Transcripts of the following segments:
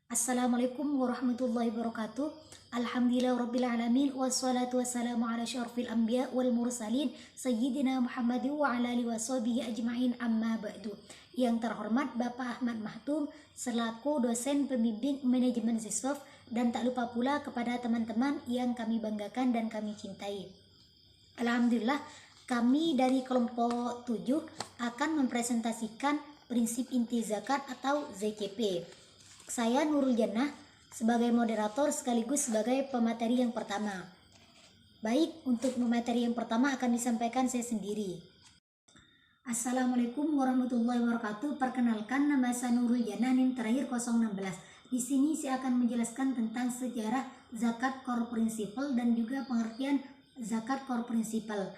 Assalamualaikum warahmatullahi wabarakatuh. Alhamdulillahirrabbilalamin. Wassalatu wassalamu ala syarfil anbiya wal mursalin Sayyidina Muhammadin wa ala alihi washabihi ajma'in amma ba'du. Yang terhormat Bapak Ahmad Mahtum selaku dosen pembimbing manajemen Siswaf, dan tak lupa pula kepada teman-teman yang kami banggakan dan kami cintai. Alhamdulillah, kami dari kelompok 7 akan mempresentasikan prinsip inti zakat atau ZCP. Saya Nurul Jannah sebagai moderator sekaligus sebagai pemateri yang pertama. Baik, untuk pemateri yang pertama akan disampaikan saya sendiri. Assalamualaikum warahmatullahi wabarakatuh. Perkenalkan, nama saya Nurul Jannah, NIM terakhir 016. Di sini saya akan menjelaskan tentang sejarah zakat core principle dan juga pengertian zakat core principle.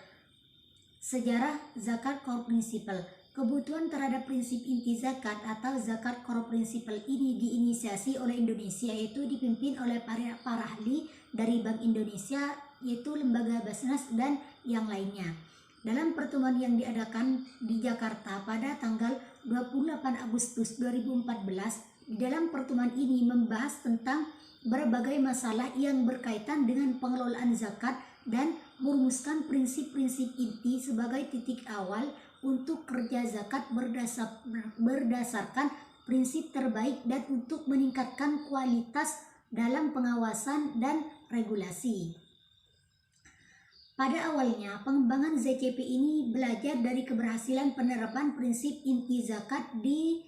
Sejarah zakat core principle. Kebutuhan terhadap prinsip inti zakat atau zakat core principle ini diinisiasi oleh Indonesia, yaitu dipimpin oleh para ahli dari Bank Indonesia, yaitu lembaga Basnas dan yang lainnya. Dalam pertemuan yang diadakan di Jakarta pada tanggal 28 Agustus 2014, di dalam pertemuan ini membahas tentang berbagai masalah yang berkaitan dengan pengelolaan zakat dan merumuskan prinsip-prinsip inti sebagai titik awal untuk kerja zakat berdasarkan prinsip terbaik dan untuk meningkatkan kualitas dalam pengawasan dan regulasi. Pada awalnya, pengembangan ZCP ini belajar dari keberhasilan penerapan prinsip inti zakat di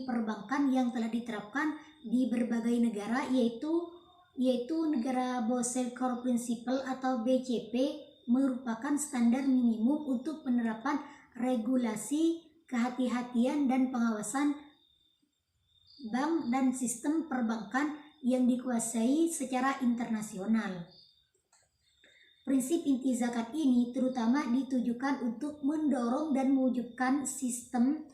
perbankan yang telah diterapkan di berbagai negara, yaitu negara Basel Core Principle atau BCP merupakan standar minimum untuk penerapan regulasi, kehati-hatian dan pengawasan bank dan sistem perbankan yang dikuasai secara internasional. Prinsip inti zakat ini terutama ditujukan untuk mendorong dan mewujudkan sistem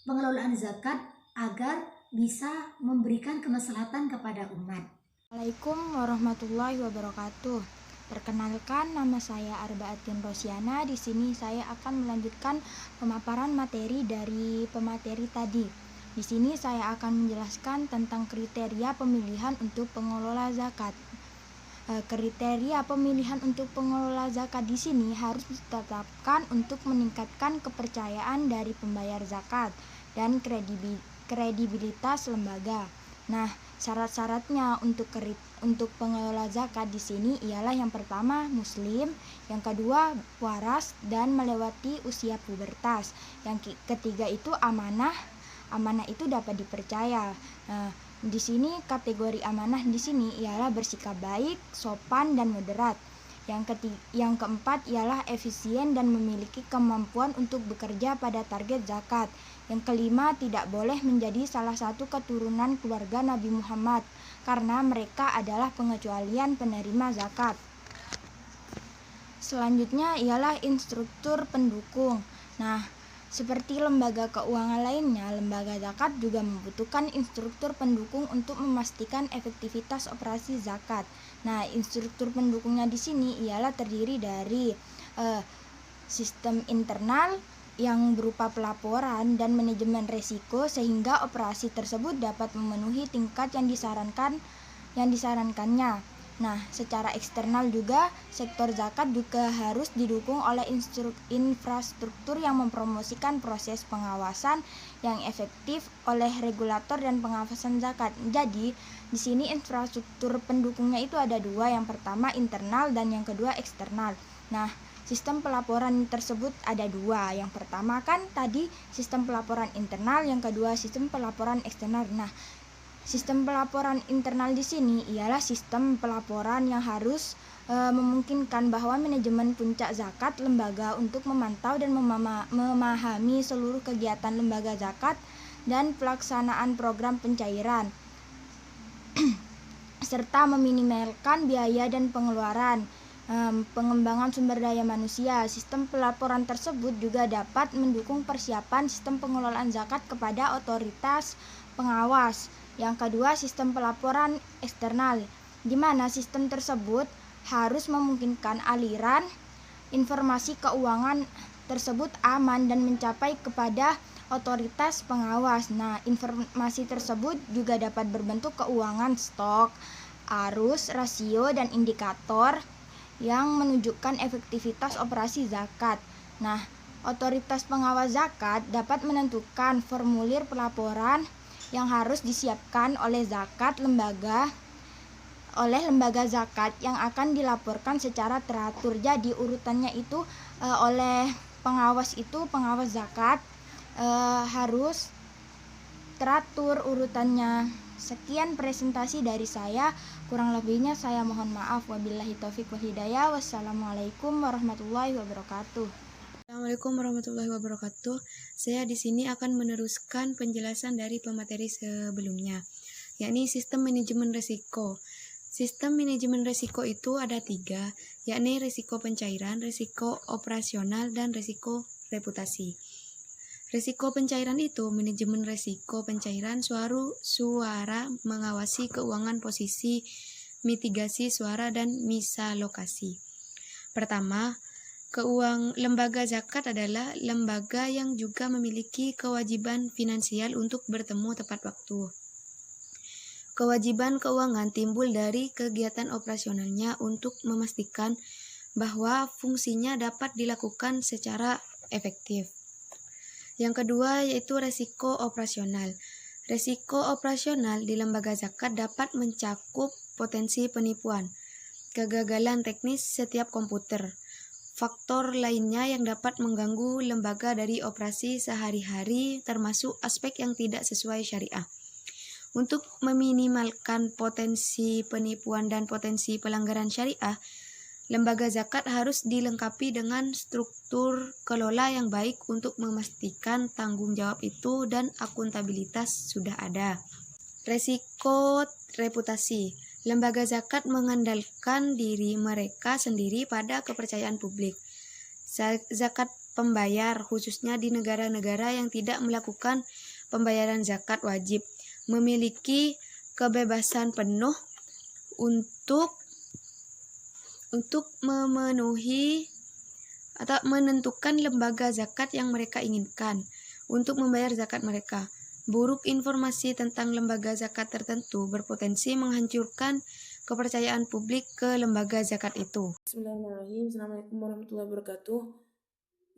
pengelolaan zakat agar bisa memberikan kemaslahatan kepada umat. Assalamualaikum warahmatullahi wabarakatuh. Perkenalkan, nama saya Arbaatin Rosiana. Di sini saya akan melanjutkan pemaparan materi dari pemateri tadi. Di sini saya akan menjelaskan tentang kriteria pemilihan untuk pengelola zakat. Kriteria pemilihan untuk pengelola zakat di sini harus ditetapkan untuk meningkatkan kepercayaan dari pembayar zakat dan kredibilitas lembaga. Nah, syarat-syaratnya untuk pengelola zakat di sini ialah yang pertama muslim, yang kedua waras dan melewati usia pubertas. Yang ketiga itu amanah. Amanah itu dapat dipercaya. Nah, di sini kategori amanah di sini ialah bersikap baik, sopan dan moderat. Yang keempat ialah efisien dan memiliki kemampuan untuk bekerja pada target zakat. Yang kelima, tidak boleh menjadi salah satu keturunan keluarga Nabi Muhammad karena mereka adalah pengecualian penerima zakat. Selanjutnya ialah instruktur pendukung. Nah, seperti lembaga keuangan lainnya, lembaga zakat juga membutuhkan instruktur pendukung untuk memastikan efektivitas operasi zakat. Nah, instruktur pendukungnya di sini ialah terdiri dari sistem internal yang berupa pelaporan dan manajemen risiko sehingga operasi tersebut dapat memenuhi tingkat yang disarankannya. Nah, secara eksternal juga sektor zakat juga harus didukung oleh infrastruktur yang mempromosikan proses pengawasan yang efektif oleh regulator dan pengawasan zakat. Jadi, di sini infrastruktur pendukungnya itu ada dua, yang pertama internal dan yang kedua eksternal. Nah, sistem pelaporan tersebut ada dua. Yang pertama kan tadi sistem pelaporan internal, yang kedua sistem pelaporan eksternal. Nah, sistem pelaporan internal di sini ialah sistem pelaporan yang harus memungkinkan bahwa manajemen puncak zakat lembaga untuk memantau dan memahami seluruh kegiatan lembaga zakat dan pelaksanaan program pencairan serta meminimalkan biaya dan pengeluaran. Pengembangan sumber daya manusia. Sistem pelaporan tersebut juga dapat mendukung persiapan sistem pengelolaan zakat kepada otoritas pengawas. Yang kedua, sistem pelaporan eksternal, di mana sistem tersebut harus memungkinkan aliran informasi keuangan tersebut aman dan mencapai kepada otoritas pengawas. Nah, informasi tersebut juga dapat berbentuk keuangan stok, arus, rasio, dan indikator yang menunjukkan efektivitas operasi zakat. Nah, otoritas pengawas zakat dapat menentukan formulir pelaporan yang harus disiapkan oleh lembaga zakat yang akan dilaporkan secara teratur. Jadi urutannya itu oleh pengawas zakat harus teratur urutannya. Sekian presentasi dari saya, kurang lebihnya saya mohon maaf. Wabillahi taufik wal hidayah. Wassalamualaikum warahmatullahi wabarakatuh. Assalamualaikum warahmatullahi wabarakatuh. Saya di sini akan meneruskan penjelasan dari pemateri sebelumnya, yakni sistem manajemen risiko. Sistem manajemen risiko itu ada 3, yakni risiko pencairan, risiko operasional, dan risiko reputasi. Risiko pencairan itu manajemen risiko pencairan suara mengawasi keuangan posisi, mitigasi suara, dan misalokasi. Pertama, lembaga zakat adalah lembaga yang juga memiliki kewajiban finansial untuk bertemu tepat waktu. Kewajiban keuangan timbul dari kegiatan operasionalnya untuk memastikan bahwa fungsinya dapat dilakukan secara efektif. Yang kedua yaitu resiko operasional. Resiko operasional di lembaga zakat dapat mencakup potensi penipuan, kegagalan teknis setiap komputer, faktor lainnya yang dapat mengganggu lembaga dari operasi sehari-hari, termasuk aspek yang tidak sesuai syariah. Untuk meminimalkan potensi penipuan dan potensi pelanggaran syariah, lembaga zakat harus dilengkapi dengan struktur kelola yang baik untuk memastikan tanggung jawab itu dan akuntabilitas sudah ada. Resiko reputasi. Lembaga zakat mengandalkan diri mereka sendiri pada kepercayaan publik. Zakat pembayar, khususnya di negara-negara yang tidak melakukan pembayaran zakat wajib, memiliki kebebasan penuh untuk memenuhi atau menentukan lembaga zakat yang mereka inginkan untuk membayar zakat mereka. Buruk informasi tentang lembaga zakat tertentu berpotensi menghancurkan kepercayaan publik ke lembaga zakat itu. Bismillahirrahmanirrahim. Assalamualaikum warahmatullahi wabarakatuh.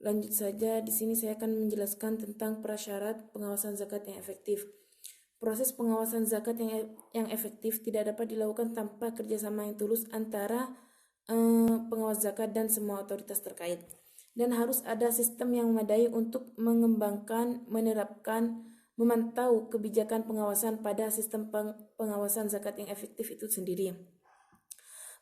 Lanjut saja, di sini saya akan menjelaskan tentang prasyarat pengawasan zakat yang efektif. Proses pengawasan zakat yang efektif tidak dapat dilakukan tanpa kerjasama yang tulus antara pengawas zakat dan semua otoritas terkait. Dan harus ada sistem yang memadai untuk mengembangkan, menerapkan, memantau kebijakan pengawasan pada sistem pengawasan zakat yang efektif itu sendiri.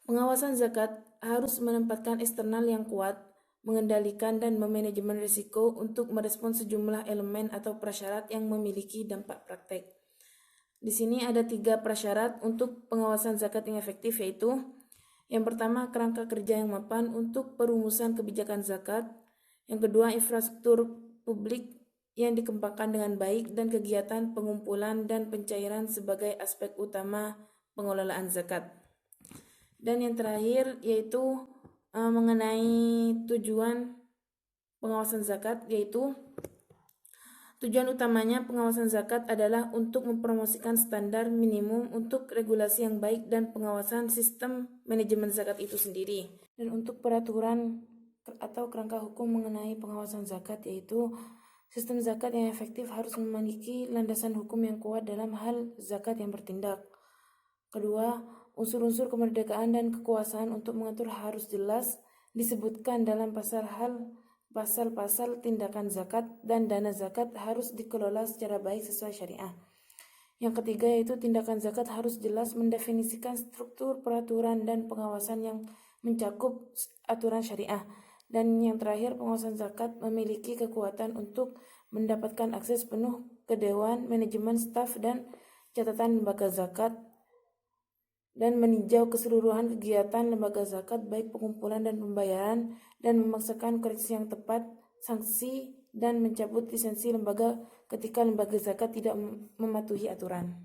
Pengawasan zakat harus menempatkan eksternal yang kuat, mengendalikan dan memanajemen risiko untuk merespons sejumlah elemen atau prasyarat yang memiliki dampak praktek. Di sini ada 3 prasyarat untuk pengawasan zakat yang efektif, yaitu yang pertama, kerangka kerja yang mapan untuk perumusan kebijakan zakat. Yang kedua, infrastruktur publik yang dikembangkan dengan baik dan kegiatan pengumpulan dan pencairan sebagai aspek utama pengelolaan zakat. Dan yang terakhir yaitu mengenai tujuan pengawasan zakat, yaitu tujuan utamanya pengawasan zakat adalah untuk mempromosikan standar minimum untuk regulasi yang baik dan pengawasan sistem manajemen zakat itu sendiri. Dan untuk peraturan atau kerangka hukum mengenai pengawasan zakat, yaitu sistem zakat yang efektif harus memiliki landasan hukum yang kuat dalam hal zakat yang bertindak. Kedua, unsur-unsur kemerdekaan dan kekuasaan untuk mengatur harus jelas disebutkan dalam pasal-pasal tindakan zakat, dan dana zakat harus dikelola secara baik sesuai syariah. Yang ketiga yaitu tindakan zakat harus jelas mendefinisikan struktur peraturan dan pengawasan yang mencakup aturan syariah. Dan yang terakhir, pengawasan zakat memiliki kekuatan untuk mendapatkan akses penuh ke dewan, manajemen, staf, dan catatan lembaga zakat, dan meninjau keseluruhan kegiatan lembaga zakat baik pengumpulan dan pembayaran, dan memaksakan koreksi yang tepat, sanksi, dan mencabut lisensi lembaga ketika lembaga zakat tidak mematuhi aturan.